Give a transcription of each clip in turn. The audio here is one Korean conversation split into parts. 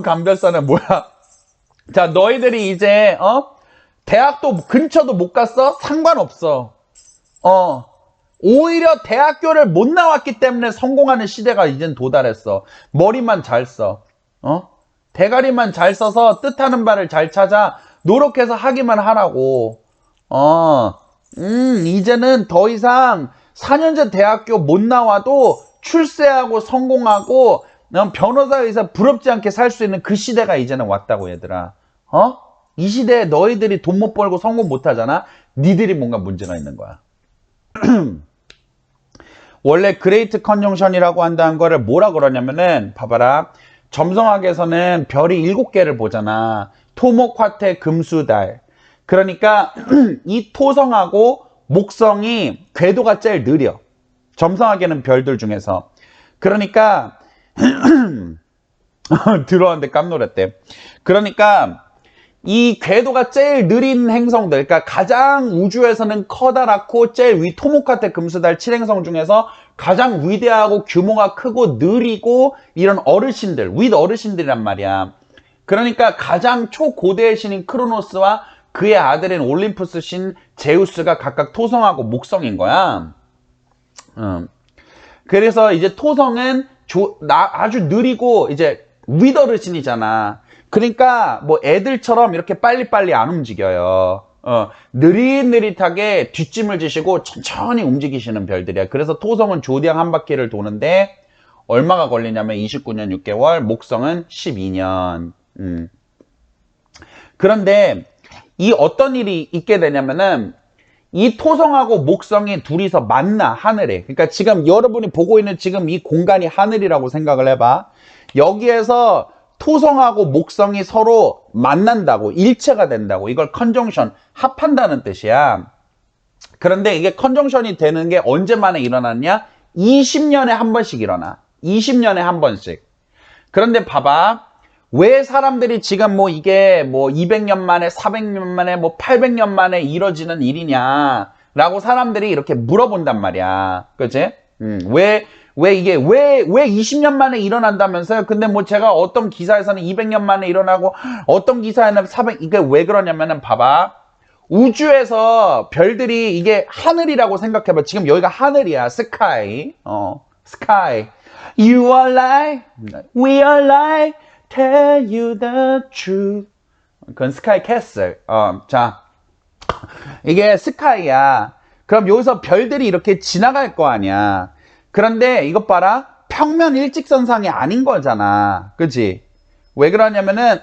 감별사는 뭐야? 자, 너희들이 이제 대학도 근처도 못 갔어? 상관없어. 오히려 대학교를 못 나왔기 때문에 성공하는 시대가 이젠 도달했어. 머리만 잘 써. 대가리만 잘 써서 뜻하는 바를 잘 찾아 노력해서 하기만 하라고. 이제는 더 이상 4년제 대학교 못 나와도 출세하고 성공하고 변호사 의사 부럽지 않게 살 수 있는 그 시대가 이제는 왔다고 얘들아. 이 시대에 너희들이 돈 못 벌고 성공 못 하잖아. 니들이 뭔가 문제가 있는 거야. 원래 그레이트 컨정션이라고 한다는 거를 뭐라 그러냐면은 봐봐라. 점성학에서는 별이 7개를 보잖아. 토목, 화태, 금수, 달. 그러니까 이 토성하고 목성이 궤도가 제일 느려. 점성학에는 별들 중에서. 그러니까 들어왔는데 깜놀했대. 그러니까 이 궤도가 제일 느린 행성들, 그러니까 가장 우주에서는 커다랗고 제일 위 토목화태 금수달 7행성 중에서 가장 위대하고 규모가 크고 느리고 이런 어르신들, 윗 어르신들이란 말이야. 그러니까 가장 초고대의 신인 크로노스와 그의 아들인 올림푸스 신 제우스가 각각 토성하고 목성인 거야. 그래서 이제 토성은 아주 느리고 이제 윗 어르신이잖아. 그러니까 뭐 애들처럼 이렇게 빨리빨리 안 움직여요. 느릿느릿하게 뒷짐을 지시고 천천히 움직이시는 별들이야. 그래서 토성은 조디악 한 바퀴를 도는데 얼마가 걸리냐면 29년 6개월, 목성은 12년. 그런데 이 어떤 일이 있게 되냐면은 이 토성하고 목성이 둘이서 만나, 하늘에. 그러니까 지금 여러분이 보고 있는 지금 이 공간이 하늘이라고 생각을 해봐. 여기에서 토성하고 목성이 서로 만난다고, 일체가 된다고. 이걸 컨정션, 합한다는 뜻이야. 그런데 이게 컨정션이 되는 게 언제 만에 일어났냐? 20년에 한 번씩 일어나. 20년에 한 번씩. 그런데 봐봐. 왜 사람들이 지금 뭐 이게 뭐 200년 만에, 400년 만에, 뭐 800년 만에 이뤄지는 일이냐? 라고 사람들이 이렇게 물어본단 말이야. 그치? 왜 이게, 왜 20년 만에 일어난다면서요? 근데 뭐 제가 어떤 기사에서는 200년 만에 일어나고, 어떤 기사에는 400, 이게 왜 그러냐면은 봐봐. 우주에서 별들이 이게 하늘이라고 생각해봐. 지금 여기가 하늘이야. 스카이. 스카이. You are light, we are light, tell you the truth. 그건 스카이 캐슬. 자. 이게 스카이야. 그럼 여기서 별들이 이렇게 지나갈 거 아니야. 그런데 이것 봐라. 평면 일직선상이 아닌 거잖아. 그치? 왜 그러냐면은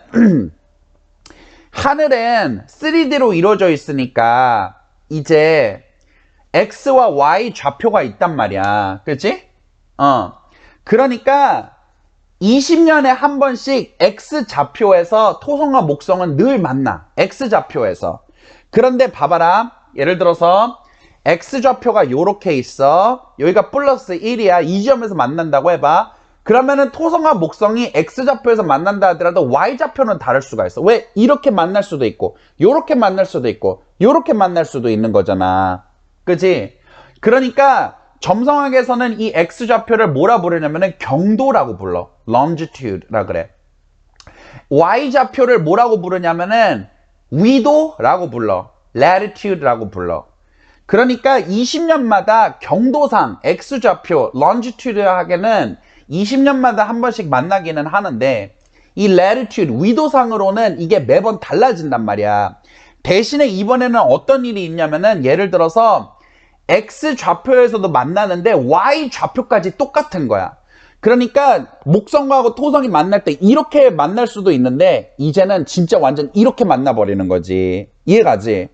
하늘은 3D로 이루어져 있으니까 이제 X와 Y 좌표가 있단 말이야. 그치? 그러니까 20년에 한 번씩 X좌표에서 토성과 목성은 늘 만나. X좌표에서. 그런데 봐봐라. 예를 들어서 X좌표가 요렇게 있어. 여기가 플러스 1이야. 이 지점에서 만난다고 해봐. 그러면은 토성과 목성이 X좌표에서 만난다 하더라도 Y좌표는 다를 수가 있어. 왜? 이렇게 만날 수도 있고 요렇게 만날 수도 있고 요렇게 만날 수도 있는 거잖아. 그치? 그러니까 점성학에서는 이 X좌표를 뭐라 부르냐면은 경도라고 불러. longitude라 그래. Y좌표를 뭐라고 부르냐면은 위도라고 불러. latitude라고 불러. 그러니까 20년마다 경도상 X좌표 longitude하게는 20년마다 한 번씩 만나기는 하는데 이 latitude 위도상으로는 이게 매번 달라진단 말이야. 대신에 이번에는 어떤 일이 있냐면은 예를 들어서 X좌표에서도 만나는데 Y좌표까지 똑같은 거야. 그러니까 목성하고 토성이 만날 때 이렇게 만날 수도 있는데 이제는 진짜 완전 이렇게 만나버리는 거지. 이해가지?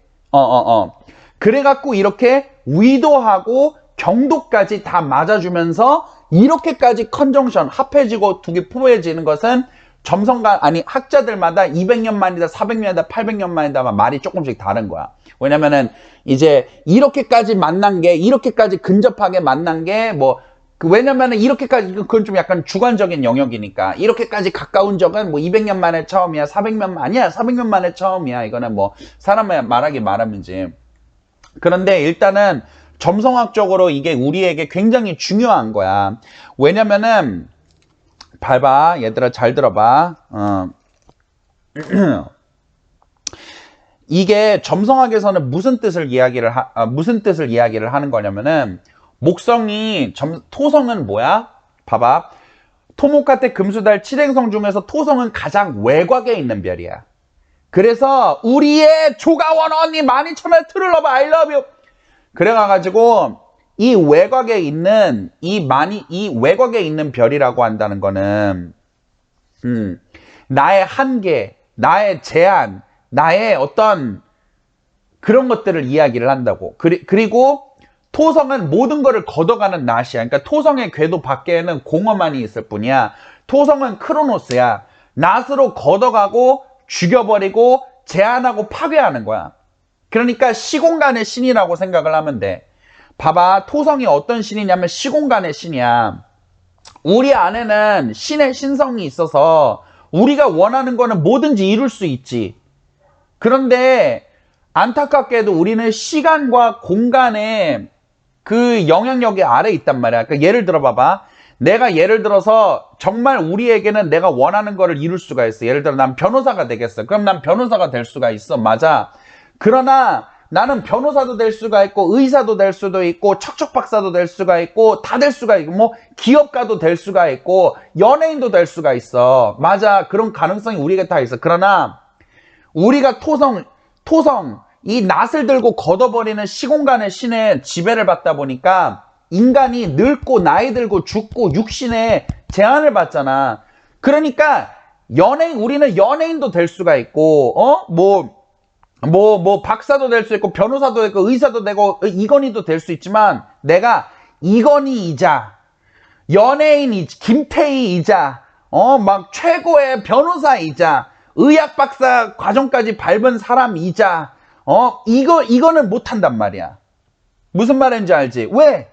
그래갖고 이렇게 위도하고 경도까지 다 맞아주면서 이렇게까지 컨정션 합해지고 두 개 포해지는 것은 점성가 아니 학자들마다 200년 만이다 400년이다 800년 만이다 말이 조금씩 다른 거야. 왜냐면은 이제 이렇게까지 만난 게 이렇게까지 근접하게 만난 게 뭐 왜냐면은 이렇게까지 그건 좀 약간 주관적인 영역이니까 이렇게까지 가까운 적은 뭐 200년 만에 처음이야 400년 아니야 400년 만에 처음이야 이거는 뭐 사람의 말하기 말하면지. 그런데 일단은 점성학적으로 이게 우리에게 굉장히 중요한 거야. 왜냐면은 봐봐. 얘들아, 잘 들어봐. 이게 점성학에서는 무슨 뜻을 이야기를 하는 거냐면은, 목성이, 토성은 뭐야? 봐봐. 토목화태 금수달 칠행성 중에서 토성은 가장 외곽에 있는 별이야. 그래서 우리의 조가원 언니 12,000원 틀어봐. I love you. 그래가지고 이 외곽에 있는 이 외곽에 있는 별이라고 한다는 거는 나의 한계, 나의 제한, 나의 어떤 그런 것들을 이야기를 한다고. 그리고 토성은 모든 것을 걷어가는 낫이야. 그러니까 토성의 궤도 밖에는 공허만이 있을 뿐이야. 토성은 크로노스야. 낫으로 걷어가고 죽여버리고 제한하고 파괴하는 거야. 그러니까 시공간의 신이라고 생각을 하면 돼. 봐봐. 토성이 어떤 신이냐면 시공간의 신이야. 우리 안에는 신의 신성이 있어서 우리가 원하는 거는 뭐든지 이룰 수 있지. 그런데 안타깝게도 우리는 시간과 공간의 그 영향력이 아래 있단 말이야. 그러니까 예를 들어 봐봐. 내가 예를 들어서 정말 우리에게는 내가 원하는 거를 이룰 수가 있어. 예를 들어 난 변호사가 되겠어. 그럼 난 변호사가 될 수가 있어. 맞아. 그러나 나는 변호사도 될 수가 있고 의사도 될 수도 있고 척척박사도 될 수가 있고 다 될 수가 있고 뭐 기업가도 될 수가 있고 연예인도 될 수가 있어. 맞아. 그런 가능성이 우리에게 다 있어. 그러나 우리가 토성 이 낫을 들고 걷어버리는 시공간의 신의 지배를 받다 보니까 인간이 늙고 나이 들고 죽고 육신에 제한을 받잖아. 그러니까 우리는 연예인도 될 수가 있고 박사도 될 수 있고 변호사도 되고 의사도 되고 이건희도 될 수 있지만 내가 이건희이자 연예인이자 김태희이자 막 최고의 변호사이자 의학 박사 과정까지 밟은 사람이자 이거는 못한단 말이야. 무슨 말인지 알지? 왜?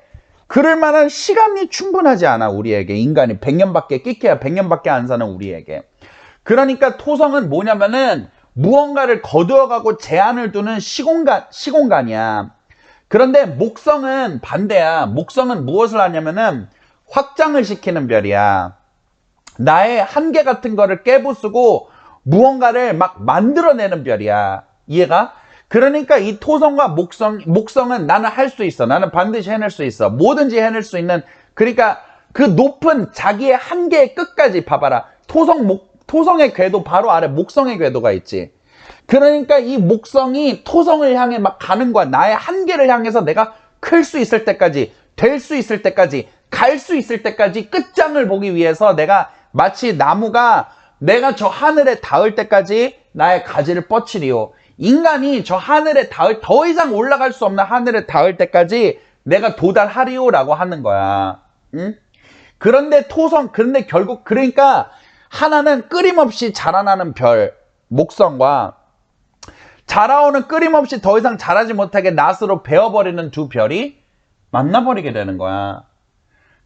그럴 만한 시간이 충분하지 않아. 우리에게 인간이 100년밖에 끼케야 100년밖에 안 사는 우리에게. 그러니까 토성은 뭐냐면은 무언가를 거두어가고 제한을 두는 시공간이야. 그런데 목성은 반대야. 목성은 무엇을 하냐면은 확장을 시키는 별이야. 나의 한계 같은 거를 깨부수고 무언가를 막 만들어내는 별이야. 이해가? 그러니까 이 토성과 목성은 나는 할 수 있어. 나는 반드시 해낼 수 있어. 뭐든지 해낼 수 있는. 그러니까 그 높은 자기의 한계의 끝까지 봐봐라. 토성의 궤도 바로 아래 목성의 궤도가 있지. 그러니까 이 목성이 토성을 향해 막 가는 거야. 나의 한계를 향해서 내가 클 수 있을 때까지, 될 수 있을 때까지, 갈 수 있을 때까지 끝장을 보기 위해서 내가 마치 나무가 내가 저 하늘에 닿을 때까지 나의 가지를 뻗치리요. 인간이 저 하늘에 더 이상 올라갈 수 없는 하늘에 닿을 때까지 내가 도달하리요라고 하는 거야. 응? 그런데 결국 그러니까 하나는 끊임없이 자라나는 별, 목성과 자라오는 끊임없이 더 이상 자라지 못하게 낫으로 베어버리는 두 별이 만나버리게 되는 거야.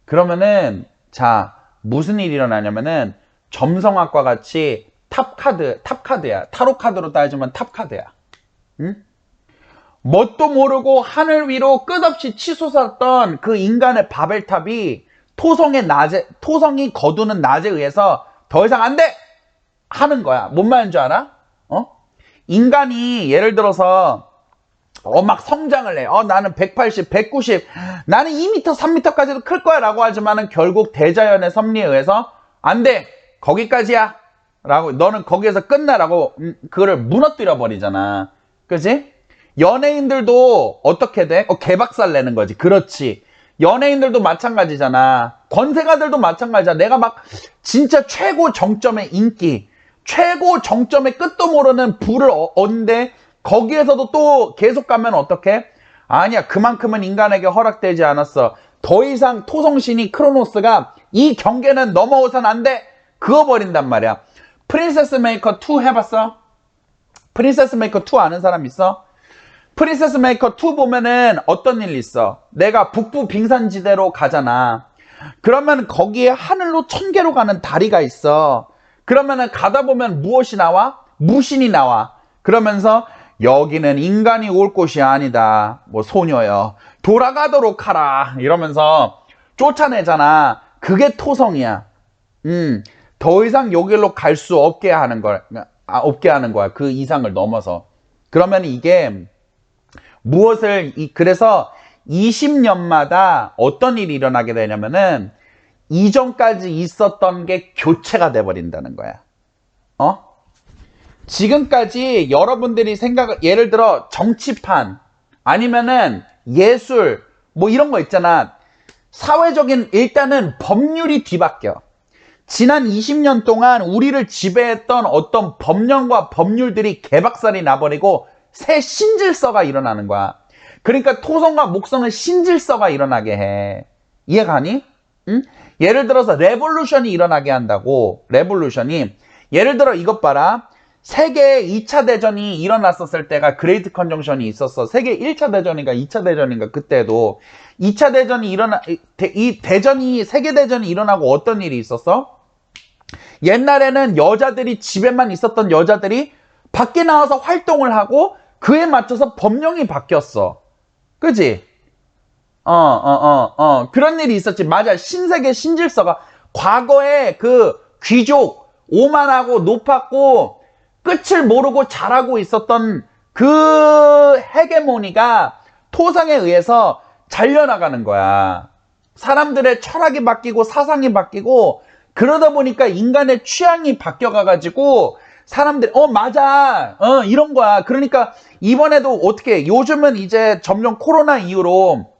그러면은 자 무슨 일이 일어나냐면은 점성학과 같이 탑카드야. 타로 카드로 따지면 탑카드야. 응? 뭣도 모르고 하늘 위로 끝없이 치솟았던 그 인간의 바벨탑이 토성이 거두는 낫에 의해서 더 이상 안 돼! 하는 거야. 뭔 말인 줄 알아? 인간이 예를 들어서 막 성장을 해. 나는 180, 190, 나는 2m, 3m까지도 클 거야 라고 하지만은 결국 대자연의 섭리에 의해서 안 돼! 거기까지야! 라고, 너는 거기에서 끝나라고, 그거를 무너뜨려 버리잖아. 그치? 연예인들도 어떻게 돼? 개박살 내는 거지. 그렇지. 연예인들도 마찬가지잖아. 권세가들도 마찬가지야. 내가 막 진짜 최고 정점의 인기, 최고 정점의 끝도 모르는 부를 얻는데 거기에서도 또 계속 가면 어떡해? 아니야. 그만큼은 인간에게 허락되지 않았어. 더 이상 토성신이 크로노스가 이 경계는 넘어오선 안 돼. 그어버린단 말이야. 프린세스 메이커 2 해봤어? 프린세스 메이커 2 아는 사람 있어? 프린세스 메이커 2 보면은 어떤 일이 있어? 내가 북부 빙산지대로 가잖아. 그러면 거기에 하늘로 1000개로 가는 다리가 있어. 그러면은 가다 보면 무엇이 나와? 무신이 나와. 그러면서 여기는 인간이 올 곳이 아니다. 뭐 소녀여 돌아가도록 하라. 이러면서 쫓아내잖아. 그게 토성이야. 더 이상 여기로 갈 수 없게 하는 거야. 없게 하는 거야. 그 이상을 넘어서. 그러면 이게 그래서 20년마다 어떤 일이 일어나게 되냐면은 이전까지 있었던 게 교체가 돼버린다는 거야. 지금까지 여러분들이 예를 들어 정치판 아니면은 예술 뭐 이런 거 있잖아. 사회적인 일단은 법률이 뒤바뀌어. 지난 20년 동안 우리를 지배했던 어떤 법령과 법률들이 개박살이 나버리고 새 신질서가 일어나는 거야. 그러니까 토성과 목성은 신질서가 일어나게 해. 이해가니? 응? 예를 들어서 레볼루션이 일어나게 한다고. 레볼루션이. 예를 들어 이것 봐라. 세계 2차 대전이 일어났었을 때가 그레이트 컨정션이 있었어. 세계 1차 대전인가 2차 대전인가 그때도 2차 대전이 세계 대전이 일어나고 어떤 일이 있었어? 옛날에는 여자들이 집에만 있었던 여자들이 밖에 나와서 활동을 하고 그에 맞춰서 법령이 바뀌었어. 그지? 그런 일이 있었지. 맞아. 신세계 신질서가 과거에 그 귀족 오만하고 높았고 끝을 모르고 잘하고 있었던 그 헤게모니가 토성에 의해서 잘려나가는 거야. 사람들의 철학이 바뀌고 사상이 바뀌고 그러다 보니까 인간의 취향이 바뀌어가가지고 사람들이 맞아 이런 거야. 그러니까 이번에도 어떻게 요즘은 이제 점점 코로나 이후로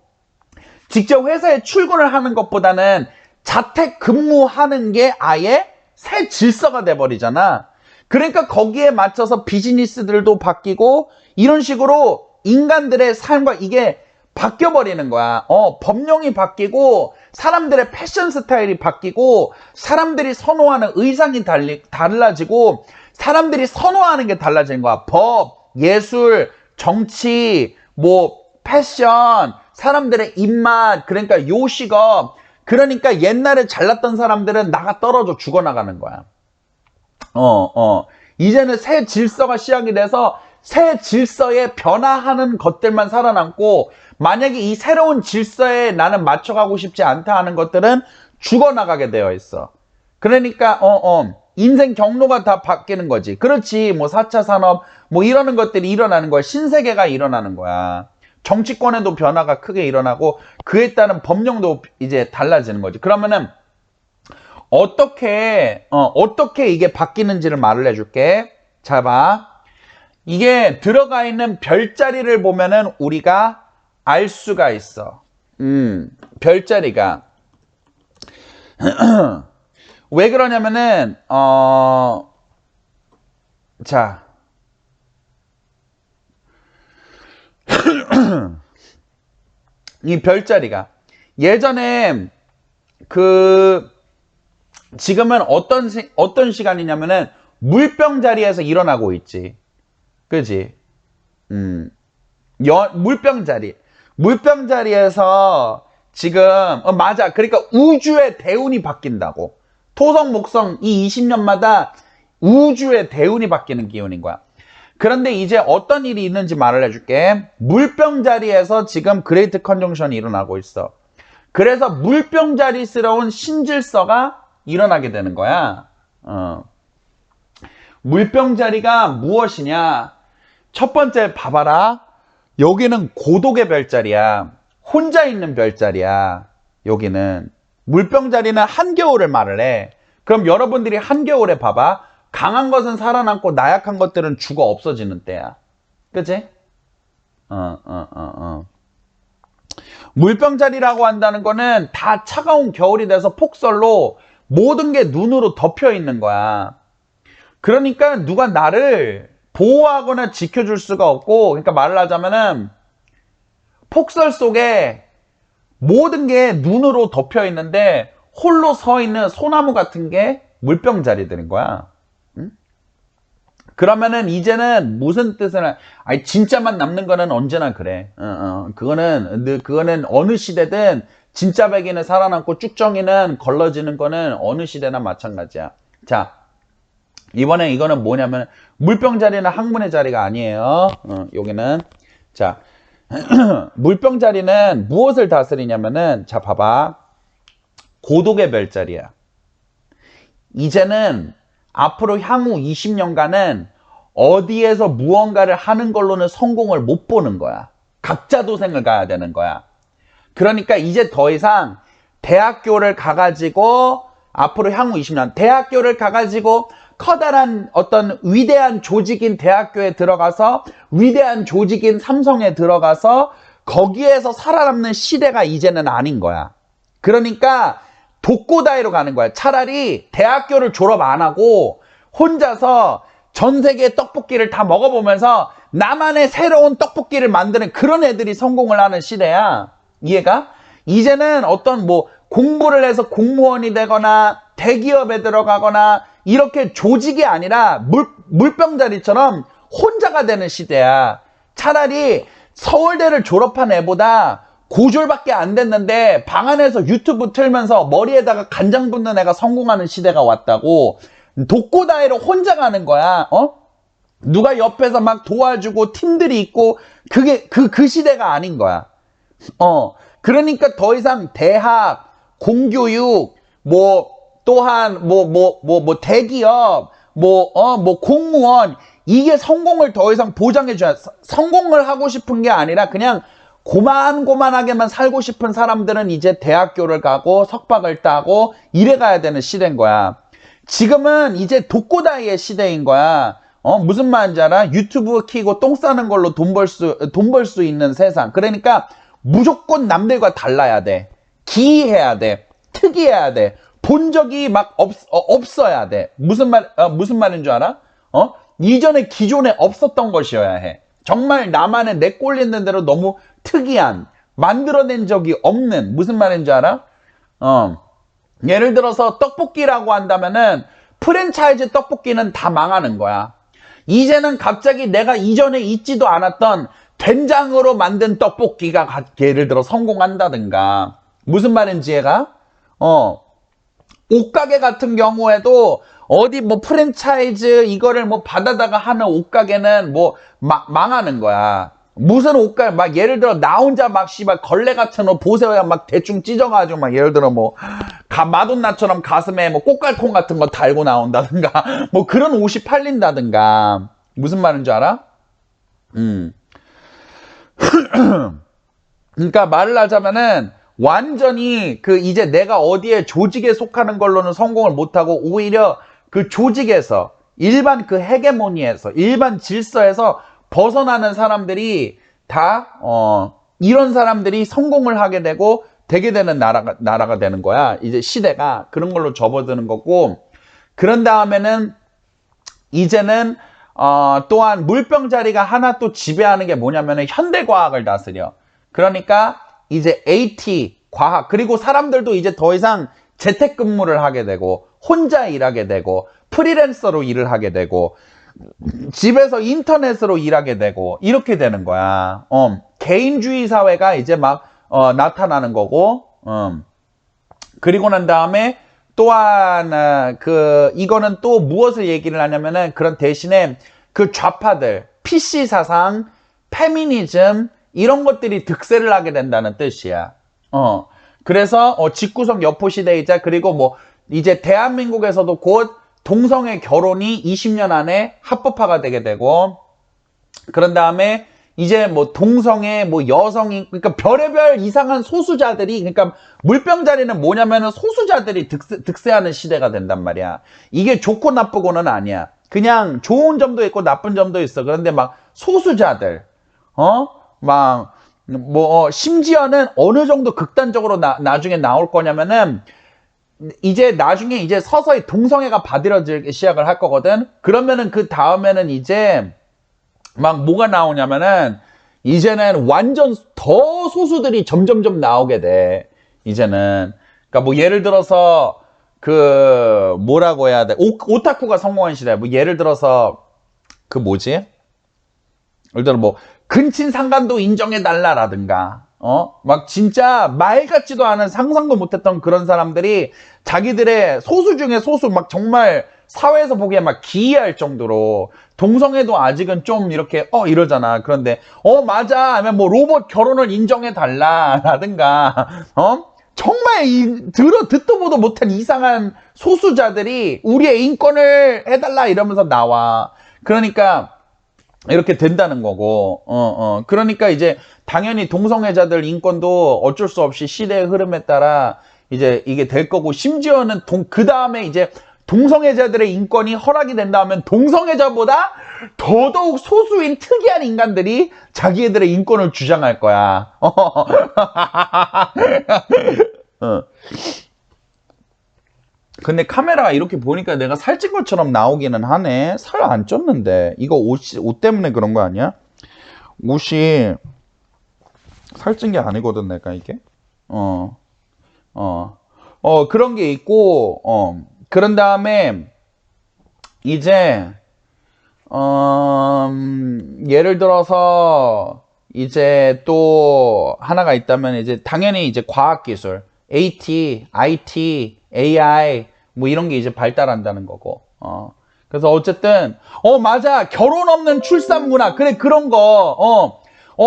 직접 회사에 출근을 하는 것보다는 자택 근무하는 게 아예 새 질서가 돼버리잖아. 그러니까 거기에 맞춰서 비즈니스들도 바뀌고 이런 식으로 인간들의 삶과 이게 바뀌어버리는 거야. 법령이 바뀌고 사람들의 패션 스타일이 바뀌고 사람들이 선호하는 의상이 달라지고 사람들이 선호하는 게 달라지는 거야. 법, 예술, 정치, 뭐 패션, 사람들의 입맛, 그러니까 요식업. 그러니까 옛날에 잘났던 사람들은 나가 떨어져 죽어나가는 거야. 이제는 새 질서가 시작이 돼서 새 질서에 변화하는 것들만 살아남고 만약에 이 새로운 질서에 나는 맞춰가고 싶지 않다 하는 것들은 죽어나가게 되어 있어. 그러니까 인생 경로가 다 바뀌는 거지. 그렇지. 뭐 4차 산업 뭐 이러는 것들이 일어나는 거야. 신세계가 일어나는 거야. 정치권에도 변화가 크게 일어나고 그에 따른 법령도 이제 달라지는 거지. 그러면은 어떻게 이게 바뀌는지를 말을 해줄게. 자, 봐. 이게 들어가 있는 별자리를 보면은 우리가 알 수가 있어. 별자리가. 왜 그러냐면은, 자. 이 별자리가. 예전에 지금은 어떤 시간이냐면은 물병 자리에서 일어나고 있지. 그지? 물병 자리. 물병 자리에서 지금, 맞아. 그러니까 우주의 대운이 바뀐다고. 토성, 목성 이 20년마다 우주의 대운이 바뀌는 기운인 거야. 그런데 이제 어떤 일이 있는지 말을 해줄게. 물병 자리에서 지금 그레이트 컨정션이 일어나고 있어. 그래서 물병 자리스러운 신질서가 일어나게 되는 거야. 물병 자리가 무엇이냐? 첫 번째 봐봐라. 여기는 고독의 별자리야. 혼자 있는 별자리야. 여기는. 물병 자리는 한겨울을 말을 해. 그럼 여러분들이 한겨울에 봐봐. 강한 것은 살아남고 나약한 것들은 죽어 없어지는 때야. 그치? 물병 자리라고 한다는 거는 다 차가운 겨울이 돼서 폭설로 모든 게 눈으로 덮여 있는 거야. 그러니까 누가 나를 보호하거나 지켜줄 수가 없고, 그러니까 말을 하자면은 폭설 속에 모든 게 눈으로 덮여 있는데 홀로 서 있는 소나무 같은 게 물병 자리들인 거야. 응? 그러면은 이제는 무슨 뜻을 아니 진짜만 남는 거는 언제나 그래. 그거는 어느 시대든 진짜 백이는 살아남고 쭉정이는 걸러지는 거는 어느 시대나 마찬가지야. 자, 이번에 이거는 뭐냐면 물병 자리는 학문의 자리가 아니에요. 여기는 자 물병 자리는 무엇을 다스리냐면은 자 봐봐 고독의 별자리야. 이제는 앞으로 향후 20년간은 어디에서 무언가를 하는 걸로는 성공을 못 보는 거야. 각자 도생을 가야 되는 거야. 그러니까 이제 더 이상 대학교를 가가지고 앞으로 향후 20년 대학교를 가가지고 커다란 어떤 위대한 조직인 대학교에 들어가서 위대한 조직인 삼성에 들어가서 거기에서 살아남는 시대가 이제는 아닌 거야. 그러니까 독고다이로 가는 거야. 차라리 대학교를 졸업 안 하고 혼자서 전 세계 떡볶이를 다 먹어보면서 나만의 새로운 떡볶이를 만드는 그런 애들이 성공을 하는 시대야. 이해가? 이제는 어떤 뭐 공부를 해서 공무원이 되거나 대기업에 들어가거나 이렇게 조직이 아니라 물병자리처럼 혼자가 되는 시대야. 차라리 서울대를 졸업한 애보다 고졸밖에 안 됐는데 방 안에서 유튜브 틀면서 머리에다가 간장 붓는 애가 성공하는 시대가 왔다고. 독고다이로 혼자 가는 거야. 누가 옆에서 막 도와주고 팀들이 있고 그게 그 시대가 아닌 거야. 그러니까 더 이상 대학, 공교육, 뭐 또한 뭐 대기업, 뭐 공무원 이게 성공을 더 이상 보장해줘야. 성공을 하고 싶은 게 아니라 그냥 고만고만하게만 살고 싶은 사람들은 이제 대학교를 가고 석박을 따고 이래 가야 되는 시대인 거야. 지금은 이제 독고다이의 시대인 거야. 무슨 말인지 알아? 유튜브 키고 똥 싸는 걸로 돈 벌 수 있는 세상. 그러니까 무조건 남들과 달라야 돼. 기이해야 돼. 특이해야 돼. 본 적이 막 없어야 돼. 무슨 말인 줄 알아? 이전에 기존에 없었던 것이어야 해. 정말 나만의 내 꼴리는 대로 너무 특이한, 만들어낸 적이 없는. 무슨 말인지 알아? 예를 들어서 떡볶이라고 한다면은 프랜차이즈 떡볶이는 다 망하는 거야. 이제는 갑자기 내가 이전에 있지도 않았던 된장으로 만든 떡볶이가 예를 들어 성공한다든가. 무슨 말인지 얘가? 옷가게 같은 경우에도 어디 뭐 프랜차이즈 이거를 뭐 받아다가 하는 옷가게는 뭐 망하는 거야. 무슨 옷가게 막 예를 들어 나 혼자 막 씨발 걸레 같은 옷 보세요 막 대충 찢어가지고 막 예를 들어 뭐 마돈나처럼 가슴에 뭐 꽃갈콘 같은 거 달고 나온다든가 뭐 그런 옷이 팔린다든가. 무슨 말인지 알아? 그러니까 말을 하자면은 완전히 이제 내가 어디에 조직에 속하는 걸로는 성공을 못하고 오히려 그 조직에서 일반 그 헤게모니에서 일반 질서에서 벗어나는 사람들이 다 이런 사람들이 성공을 하게 되고 되게 되는 나라가 되는 거야. 이제 시대가 그런 걸로 접어드는 거고. 그런 다음에는 이제는 또한 물병자리가 하나 또 지배하는 게 뭐냐면은 현대과학을 다스려. 그러니까 이제 AT, 과학, 그리고 사람들도 이제 더 이상 재택근무를 하게 되고 혼자 일하게 되고 프리랜서로 일을 하게 되고 집에서 인터넷으로 일하게 되고 이렇게 되는 거야. 개인주의 사회가 이제 막 나타나는 거고. 그리고 난 다음에 또한 이거는 또 무엇을 얘기를 하냐면은 그런 대신에 그 좌파들, PC 사상, 페미니즘 이런 것들이 득세를 하게 된다는 뜻이야. 그래서 직구성 여포시대이자 그리고 뭐 이제 대한민국에서도 곧 동성애 결혼이 20년 안에 합법화가 되게 되고, 그런 다음에 이제 뭐 동성애, 뭐 여성이, 그러니까 별의별 이상한 소수자들이, 그러니까 물병자리는 뭐냐면은 소수자들이 득세하는 시대가 된단 말이야. 이게 좋고 나쁘고는 아니야. 그냥 좋은 점도 있고 나쁜 점도 있어. 그런데 막 소수자들, 심지어는 어느 정도 극단적으로 나중에 나올 거냐면은, 이제 나중에 이제 서서히 동성애가 받아들여지기 시작을 할 거거든. 그러면은 그 다음에는 이제 막 뭐가 나오냐면은 이제는 완전 더 소수들이 점점점 나오게 돼. 이제는 그러니까 뭐 예를 들어서 그 뭐라고 해야 돼? 오타쿠가 성공한 시대. 뭐 예를 들어서 그 뭐지? 예를 들어 뭐 근친 상간도 인정해 달라라든가. 막 진짜 말 같지도 않은 상상도 못했던 그런 사람들이 자기들의 소수 중에 소수 막 정말 사회에서 보기에 막 기이할 정도로 동성애도 아직은 좀 이렇게 이러잖아. 그런데 맞아 하면 뭐 로봇 결혼을 인정해 달라라든가 정말 듣도 보도 못한 이상한 소수자들이 우리의 인권을 해달라 이러면서 나와. 그러니까 이렇게 된다는 거고, 그러니까 이제 당연히 동성애자들 인권도 어쩔 수 없이 시대의 흐름에 따라 이제 이게 될 거고, 심지어는 그 다음에 이제 동성애자들의 인권이 허락이 된다면 동성애자보다 더더욱 소수인 특이한 인간들이 자기네들의 인권을 주장할 거야. 근데 카메라가 이렇게 보니까 내가 살찐 것처럼 나오기는 하네. 살 안 쪘는데. 이거 옷 때문에 그런 거 아니야? 옷이 살찐 게 아니거든, 내가 이게. 그런 게 있고, 그런 다음에, 이제, 예를 들어서, 이제 또 하나가 있다면, 이제 당연히 이제 과학기술, AT, IT, AI, 뭐 이런 게 이제 발달한다는 거고, 그래서 어쨌든, 맞아. 결혼 없는 출산 문화. 그래, 그런 거,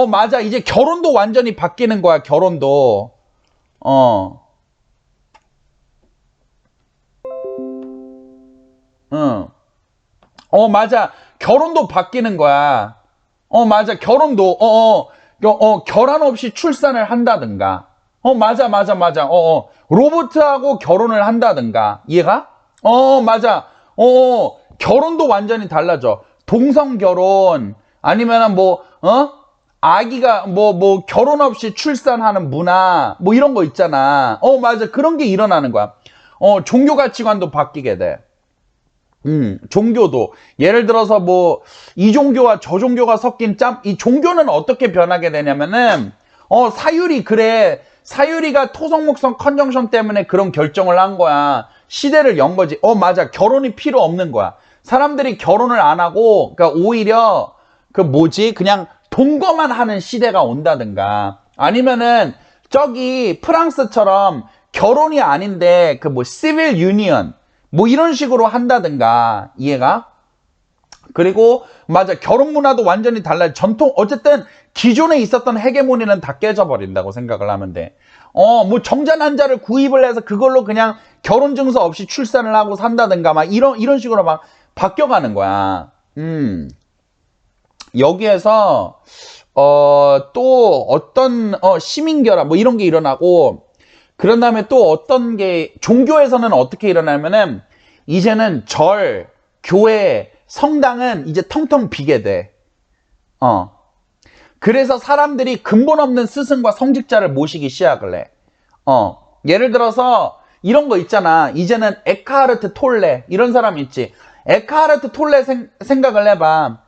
맞아. 이제 결혼도 완전히 바뀌는 거야, 결혼도. 맞아. 결혼도 바뀌는 거야. 맞아. 결혼도, 결혼 없이 출산을 한다든가. 맞아. 로봇하고 결혼을 한다든가. 이해가? 맞아. 결혼도 완전히 달라져. 동성 결혼, 아니면은 아기가 결혼 없이 출산하는 문화, 뭐 이런 거 있잖아. 맞아. 그런 게 일어나는 거야. 종교 가치관도 바뀌게 돼. 종교도. 예를 들어서 이 종교와 저 종교가 섞인 이 종교는 어떻게 변하게 되냐면은, 사유리가 토성목성 컨정션 때문에 그런 결정을 한 거야. 시대를 연 거지. 맞아. 결혼이 필요 없는 거야. 사람들이 결혼을 안 하고, 그러니까 오히려, 그냥 동거만 하는 시대가 온다든가. 아니면은, 저기, 프랑스처럼 결혼이 아닌데, 시빌 유니언. 이런 식으로 한다든가. 이해가? 그리고 맞아. 결혼 문화도 완전히 달라요. 어쨌든 기존에 있었던 헤게모니는 다 깨져버린다고 생각을 하면 돼. 정자난자를 구입을 해서 그걸로 그냥 결혼 증서 없이 출산을 하고 산다든가 막 이런 식으로 막 바뀌어가는 거야. 여기에서 또 어떤 시민결합 이런 게 일어나고, 그런 다음에 또 어떤 게, 종교에서는 어떻게 일어나면은, 이제는 절, 교회, 성당은 이제 텅텅 비게 돼. 그래서 사람들이 근본 없는 스승과 성직자를 모시기 시작을 해. 예를 들어서, 이런 거 있잖아. 이제는 에크하르트 톨레, 이런 사람 있지. 에크하르트 톨레 생각을 해봐.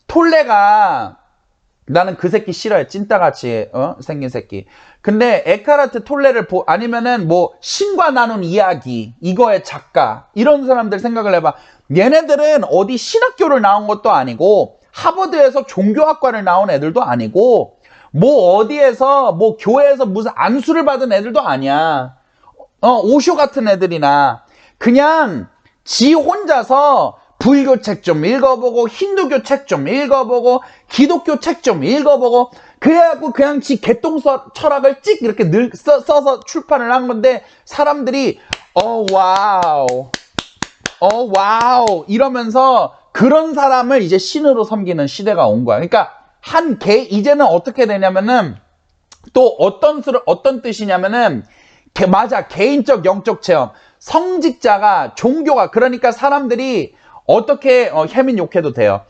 톨레가, 나는 그 새끼 싫어해. 찐따같이 생긴 새끼. 근데 에카르트 톨레를 아니면은 신과 나눈 이야기, 이거의 작가, 이런 사람들 생각을 해봐. 얘네들은 어디 신학교를 나온 것도 아니고, 하버드에서 종교학과를 나온 애들도 아니고, 어디에서 교회에서 무슨 안수를 받은 애들도 아니야. 오쇼 같은 애들이나 그냥 지 혼자서 불교 책 좀 읽어보고, 힌두교 책 좀 읽어보고, 기독교 책 좀 읽어보고, 그래갖고 그냥 지 개똥 철학을 찍 이렇게 써서 출판을 한 건데, 사람들이 와우 이러면서 그런 사람을 이제 신으로 섬기는 시대가 온 거야. 그러니까 이제는 어떻게 되냐면은, 또 어떤 뜻이냐면은, 맞아. 개인적 영적 체험. 성직자가, 종교가, 그러니까 사람들이 어떻게, 혜민 욕해도 돼요.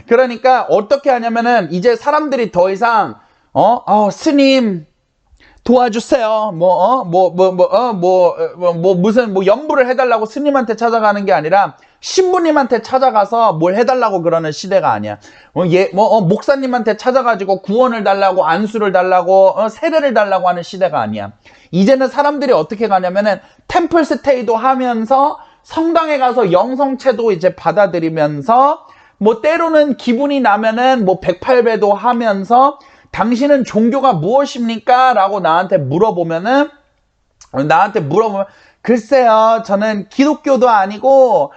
그러니까 어떻게 하냐면은, 이제 사람들이 더 이상, 스님, 도와주세요. 무슨 연부를 해달라고 스님한테 찾아가는 게 아니라, 신부님한테 찾아가서 뭘 해달라고 그러는 시대가 아니야. 목사님한테 찾아가지고 구원을 달라고, 안수를 달라고, 세례를 달라고 하는 시대가 아니야. 이제는 사람들이 어떻게 가냐면은, 템플 스테이도 하면서, 성당에 가서 영성체도 이제 받아들이면서, 때로는 기분이 나면은 108배도 하면서, 당신은 종교가 무엇입니까? 라고 나한테 물어보면, 글쎄요, 저는 기독교도 아니고,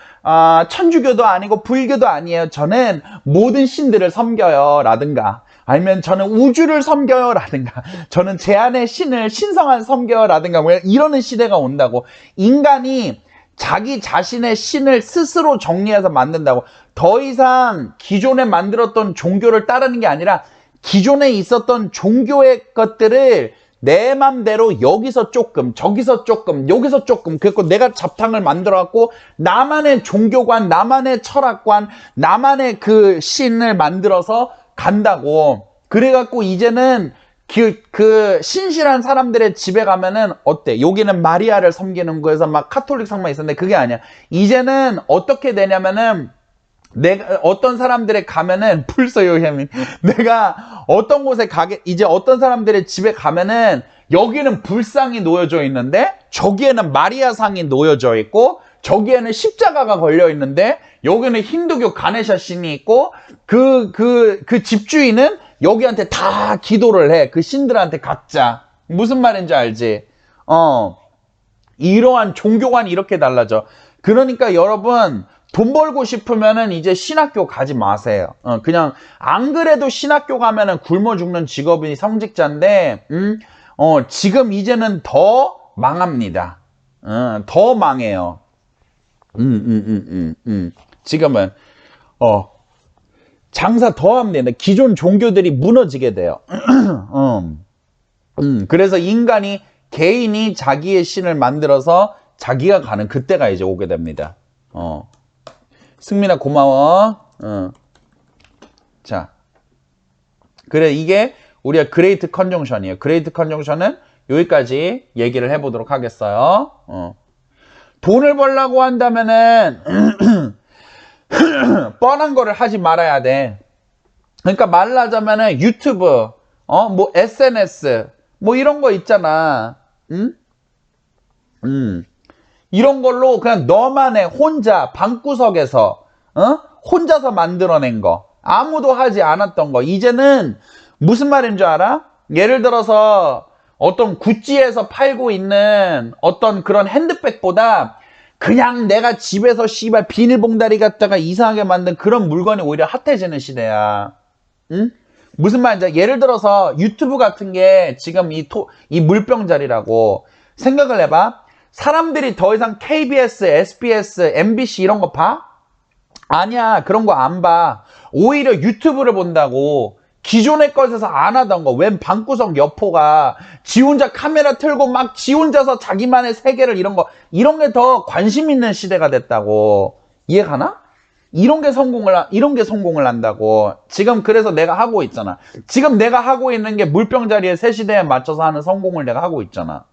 천주교도 아니고, 불교도 아니에요. 저는 모든 신들을 섬겨요. 라든가, 아니면 저는 우주를 섬겨요 라든가 저는 제 안의 신을 신성한 섬겨요 라든가 뭐 이러는 시대가 온다고. 인간이 자기 자신의 신을 스스로 정리해서 만든다고. 더 이상 기존에 만들었던 종교를 따르는 게 아니라 기존에 있었던 종교의 것들을 내 맘대로 여기서 조금 저기서 조금 여기서 조금 그래서 내가 잡탕을 만들어 갖고 나만의 종교관 나만의 철학관 나만의 그 신을 만들어서 간다고. 그래 갖고 이제는 그 신실한 사람들의 집에 가면은 어때? 여기는 마리아를 섬기는 거에서 막 카톨릭 상만 있었는데 그게 아니야. 이제는 어떻게 되냐면은 내가 어떤 사람들에 가면은 불서요햄이 내가 어떤 곳에 가게 이제 어떤 사람들의 집에 가면은 여기는 불상이 놓여져 있는데 저기에는 마리아 상이 놓여져 있고 저기에는 십자가가 걸려 있는데 여기는 힌두교 가네샤 신이 있고 그 집주인은 여기한테 다 기도를 해. 그 신들한테 각자. 무슨 말인지 알지? 이러한 종교관이 이렇게 달라져. 그러니까 여러분 돈 벌고 싶으면은 이제 신학교 가지 마세요. 그냥 안 그래도 신학교 가면은 굶어 죽는 직업이 성직자인데 지금 이제는 더 망합니다. 더 망해요. 지금은 장사 더 하면 되는데 기존 종교들이 무너지게 돼요. 그래서 인간이 개인이 자기의 신을 만들어서 자기가 가는 그때가 이제 오게 됩니다. 승민아 고마워. 자, 그래 이게 우리가 그레이트 컨정션이에요. 그레이트 컨정션은 여기까지 얘기를 해보도록 하겠어요. 돈을 벌려고 한다면은 뻔한 거를 하지 말아야 돼. 그러니까 말하자면은 유튜브, 뭐 SNS, 뭐 이런 거 있잖아. 이런 걸로 그냥 너만의 혼자 방구석에서 혼자서 만들어낸 거 아무도 하지 않았던 거 이제는 무슨 말인 줄 알아? 예를 들어서 어떤 구찌에서 팔고 있는 어떤 그런 핸드백보다 그냥 내가 집에서 씨발 비닐봉다리 갖다가 이상하게 만든 그런 물건이 오히려 핫해지는 시대야. 응? 무슨 말인지 예를 들어서 유튜브 같은 게 지금 이 물병자리라고 생각을 해봐. 사람들이 더 이상 KBS, SBS, MBC 이런 거 봐? 아니야. 그런 거 안 봐. 오히려 유튜브를 본다고. 기존의 것에서 안 하던 거. 웬 방구석 여포가 지 혼자 카메라 틀고 막 지 혼자서 자기만의 세계를 이런 게 더 관심 있는 시대가 됐다고. 이해가나? 이런 게 성공을 한다고. 지금 그래서 내가 하고 있잖아. 지금 내가 하고 있는 게 물병자리의 새 시대에 맞춰서 하는 성공을 내가 하고 있잖아.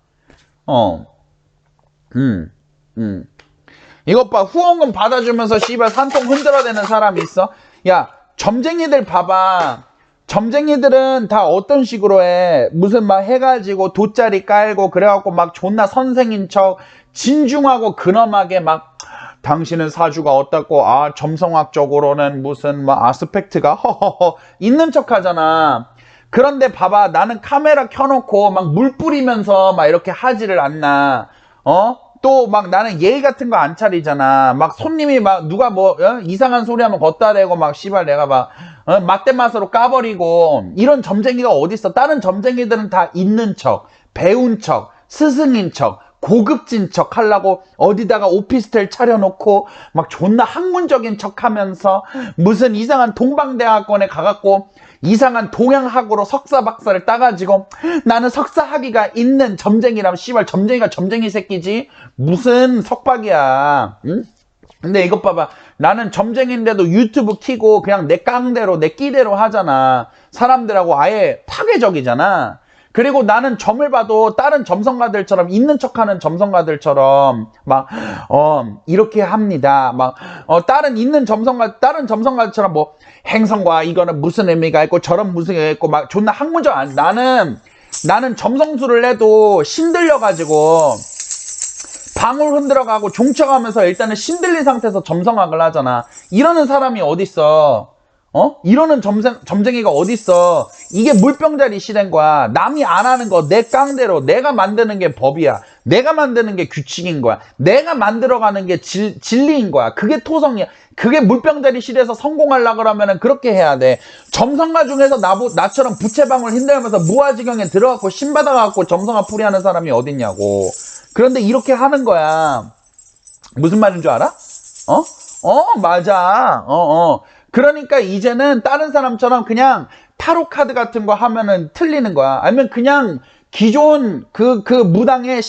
이것 봐. 후원금 받아주면서 씨발 산통 흔들어대는 사람이 있어? 야, 점쟁이들 봐봐. 점쟁이들은 다 어떤 식으로 해? 무슨 막 해가지고 돗자리 깔고 그래갖고 막 존나 선생인 척 진중하고 근엄하게 막 당신은 사주가 어떻고 점성학적으로는 무슨 막 아스펙트가 허허허 있는 척 하잖아. 그런데 봐봐. 나는 카메라 켜놓고 막 물 뿌리면서 막 이렇게 하지를 않나. 또 막 나는 예의 같은 거 안 차리잖아. 막 손님이 막 누가 뭐 이상한 소리 하면 걷다 대고 막 씨발 내가 막 맛대맛으로 까버리고 이런 점쟁이가 어딨어. 다른 점쟁이들은 다 있는 척, 배운 척, 스승인 척, 고급진 척 하려고 어디다가 오피스텔 차려놓고 막 존나 학문적인 척 하면서 무슨 이상한 동방대학원에 가갖고 이상한 동양학으로 석사 박사를 따가지고 나는 석사 학위가 있는 점쟁이라면 씨발 점쟁이가 점쟁이 새끼지 무슨 석박이야. 응? 근데 이것 봐봐. 나는 점쟁인데도 유튜브 키고 그냥 내 깡대로 내 끼대로 하잖아. 사람들하고 아예 파괴적이잖아. 그리고 나는 점을 봐도 다른 점성가들처럼 있는 척하는 점성가들처럼 막 이렇게 합니다. 막 다른 점성가들처럼 뭐 행성과 이거는 무슨 의미가 있고 저런 무슨 의미가 있고 막 존나 학문적 나는 점성술을 해도 신들려가지고 방울 흔들어가고 종쳐가면서 일단은 신들린 상태에서 점성학을 하잖아. 이러는 사람이 어딨어? 이러는 점쟁이가 어딨어? 이게 물병자리 시대인 거야. 남이 안 하는 거 내 깡대로 내가 만드는 게 법이야. 내가 만드는 게 규칙인 거야. 내가 만들어가는 게 진리인 거야. 그게 토성이야. 그게 물병자리 시대에서 성공하려고 그러면은 그렇게 해야 돼. 점성가 중에서 나처럼 부채방울 힘들면서 무아지경에 들어가고 신받아갖고 점성가 풀이하는 사람이 어딨냐고. 그런데 이렇게 하는 거야. 무슨 말인 줄 알아? 맞아. 그러니까 이제는 다른 사람처럼 그냥 타로 카드 같은 거 하면은 틀리는 거야. 아니면 그냥 기존 그 무당의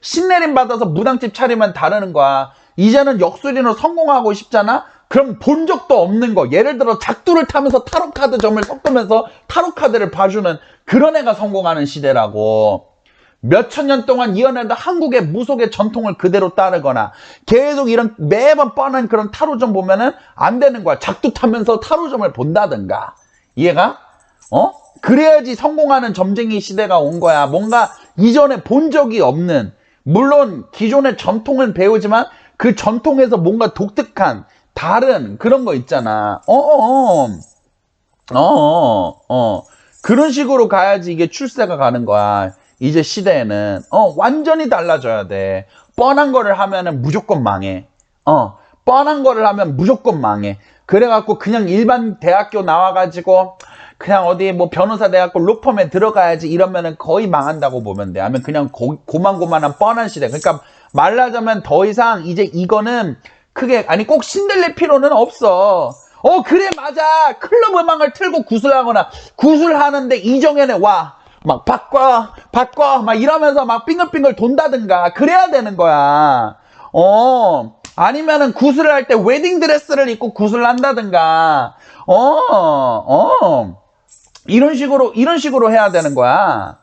신내림 받아서 무당집 차리면 다르는 거야. 이제는 역술인으로 성공하고 싶잖아? 그럼 본 적도 없는 거. 예를 들어 작두를 타면서 타로 카드 점을 섞으면서 타로 카드를 봐주는 그런 애가 성공하는 시대라고. 몇천 년 동안 이어내던 한국의 무속의 전통을 그대로 따르거나 계속 이런 매번 뻔한 그런 타로점 보면은 안 되는 거야. 작두 타면서 타로점을 본다든가. 이해가? 그래야지 성공하는 점쟁이 시대가 온 거야. 뭔가 이전에 본 적이 없는, 물론 기존의 전통은 배우지만 그 전통에서 뭔가 독특한 다른 그런 거 있잖아. 그런 식으로 가야지 이게 출세가 가는 거야. 이제 시대에는 완전히 달라져야 돼. 뻔한 거를 하면은 무조건 망해. 뻔한 거를 하면 무조건 망해. 그래갖고 그냥 일반 대학교 나와가지고 그냥 어디 뭐 변호사 대학교 로펌에 들어가야지 이러면은 거의 망한다고 보면 돼. 아니면 그냥 고만고만한 뻔한 시대. 그러니까 말하자면 더 이상 이제 이거는 크게 아니 꼭 신들릴 필요는 없어. 그래 맞아. 클럽 음악을 틀고 구슬하거나 구슬하는데 이정현에 와. 막 바꿔 막 이러면서 막 빙글빙글 돈다든가 그래야 되는 거야. 아니면은 구슬을 할 때 웨딩 드레스를 입고 구슬을 한다든가. 이런 식으로 해야 되는 거야.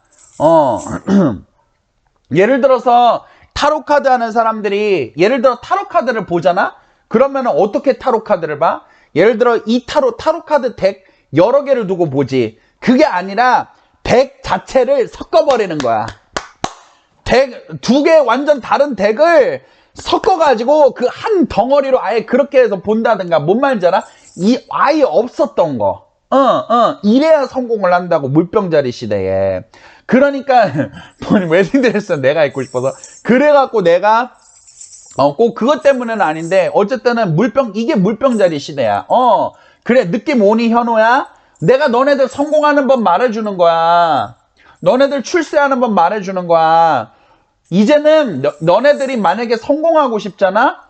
예를 들어서 타로 카드 하는 사람들이 예를 들어 타로 카드를 보잖아. 그러면은 어떻게 타로 카드를 봐? 예를 들어 이 타로 카드 덱 여러 개를 두고 보지. 그게 아니라 덱 자체를 섞어버리는 거야. 덱 두 개 완전 다른 덱을 섞어가지고 그 한 덩어리로 아예 그렇게 해서 본다든가. 뭔 말인지 알아? 아예 없었던 거. 이래야 성공을 한다고. 물병자리 시대에. 그러니까 웨딩드레스는 내가 입고 싶어서 그래갖고 내가 꼭 그것 때문에는 아닌데 어쨌든 이게 물병자리 시대야. 그래 느낌 오니 현호야? 내가 너네들 성공하는 법 말해주는 거야. 너네들 출세하는 법 말해주는 거야. 이제는 너네들이 만약에 성공하고 싶잖아?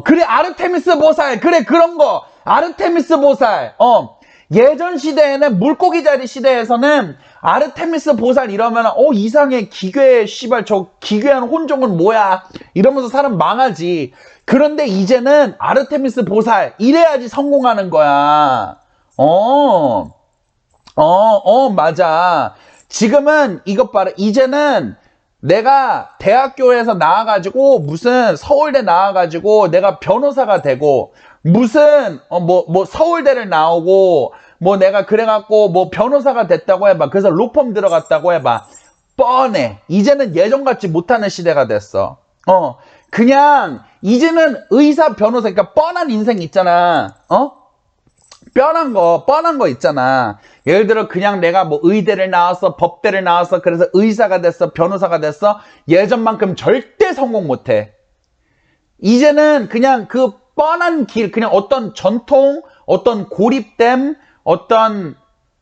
그래 아르테미스 보살. 그래 그런 거. 아르테미스 보살. 예전 시대에는 물고기 자리 시대에서는 아르테미스 보살 이러면 이상해. 기괴 씨발 저 기괴한 혼종은 뭐야 이러면서 사람 망하지. 그런데 이제는 아르테미스 보살 이래야지 성공하는 거야. 맞아. 지금은 이것 봐라. 이제는 내가 대학교에서 나와가지고 무슨 서울대 나와가지고 내가 변호사가 되고 무슨 뭐 서울대를 나오고 뭐 내가 그래갖고 뭐 변호사가 됐다고 해봐. 그래서 로펌 들어갔다고 해봐. 뻔해. 이제는 예전같이 못하는 시대가 됐어. 그냥 이제는 의사 변호사 그러니까 뻔한 인생 있잖아. 뻔한 거 있잖아. 예를 들어 그냥 내가 뭐 의대를 나와서 법대를 나와서 그래서 의사가 됐어. 변호사가 됐어. 예전만큼 절대 성공 못해. 이제는 그냥 그 뻔한 길 그냥 어떤 전통 어떤 고립됨 어떤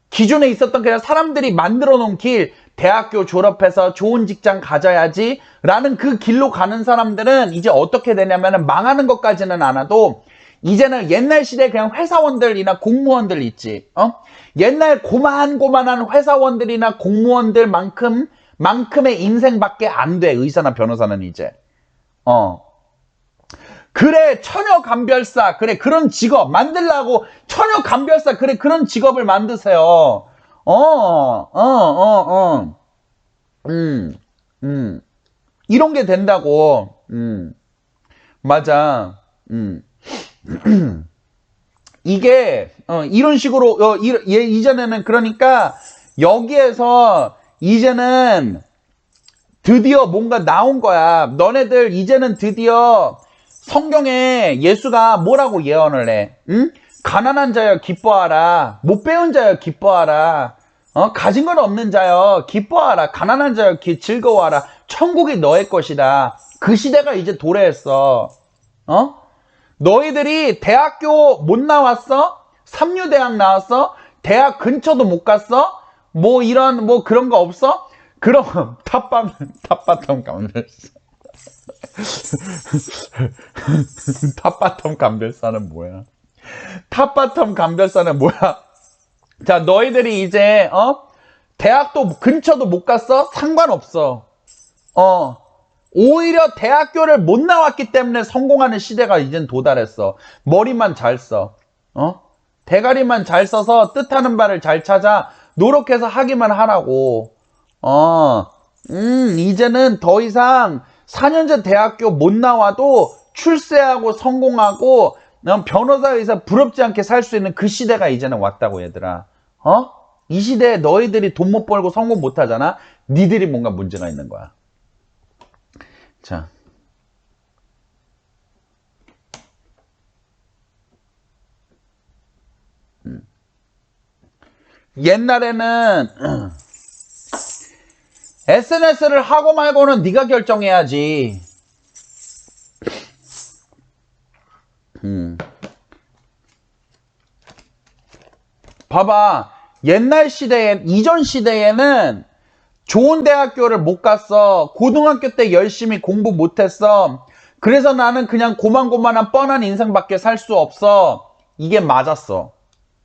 기존에 있었던 그냥 사람들이 만들어 놓은 길 대학교 졸업해서 좋은 직장 가져야지 라는 그 길로 가는 사람들은 이제 어떻게 되냐면은 망하는 것까지는 않아도 이제는 옛날 시대에 그냥 회사원들이나 공무원들 있지. 옛날 고만고만한 회사원들이나 공무원들만큼의 인생밖에 안 돼. 의사나 변호사는 이제. 그래 처녀감별사 그래 그런 직업 만들라고 처녀감별사 그래 그런 직업을 만드세요. 이런 게 된다고. 맞아. 이게 이런 식으로 이전에는 그러니까 여기에서 이제는 드디어 뭔가 나온 거야. 너네들 이제는 드디어 성경에 예수가 뭐라고 예언을 해? 응? 가난한 자여 기뻐하라. 못 배운 자여 기뻐하라. 가진 건 없는 자여 기뻐하라. 가난한 자여 즐거워하라. 천국이 너의 것이다. 그 시대가 이제 도래했어. 너희들이 대학교 못 나왔어? 삼류대학 나왔어? 대학 근처도 못 갔어? 뭐 이런 뭐 그런 거 없어? 그럼 탑바텀 감별사. 탑바텀 감별사는 뭐야? 탑바텀 감별사는 뭐야? 자, 너희들이 이제 대학도 근처도 못 갔어? 상관없어. 오히려 대학교를 못 나왔기 때문에 성공하는 시대가 이젠 도달했어. 머리만 잘 써. 대가리만 잘 써서 뜻하는 바를 잘 찾아 노력해서 하기만 하라고. 이제는 더 이상 4년제 대학교 못 나와도 출세하고 성공하고 변호사 의사 부럽지 않게 살 수 있는 그 시대가 이제는 왔다고 얘들아. 이 시대에 너희들이 돈 못 벌고 성공 못 하잖아. 니들이 뭔가 문제가 있는 거야. 자. 옛날에는 SNS를 하고 말고는 네가 결정해야지. 봐봐. 옛날 시대에, 이전 시대에는 좋은 대학교를 못 갔어. 고등학교 때 열심히 공부 못했어. 그래서 나는 그냥 고만고만한 뻔한 인생밖에 살 수 없어. 이게 맞았어.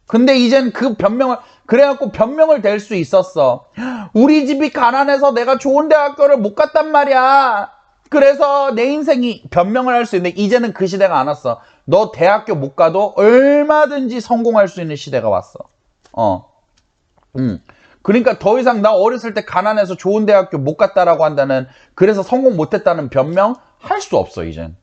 근데 이젠 그 변명을, 그래갖고 변명을 댈 수 있었어. 우리 집이 가난해서 내가 좋은 대학교를 못 갔단 말이야. 그래서 내 인생이 변명을 할 수 있는데 이제는 그 시대가 안 왔어. 너 대학교 못 가도 얼마든지 성공할 수 있는 시대가 왔어. 그러니까 더 이상 나 어렸을 때 가난해서 좋은 대학교 못 갔다라고 한다는, 그래서 성공 못했다는 변명 할 수 없어, 이젠.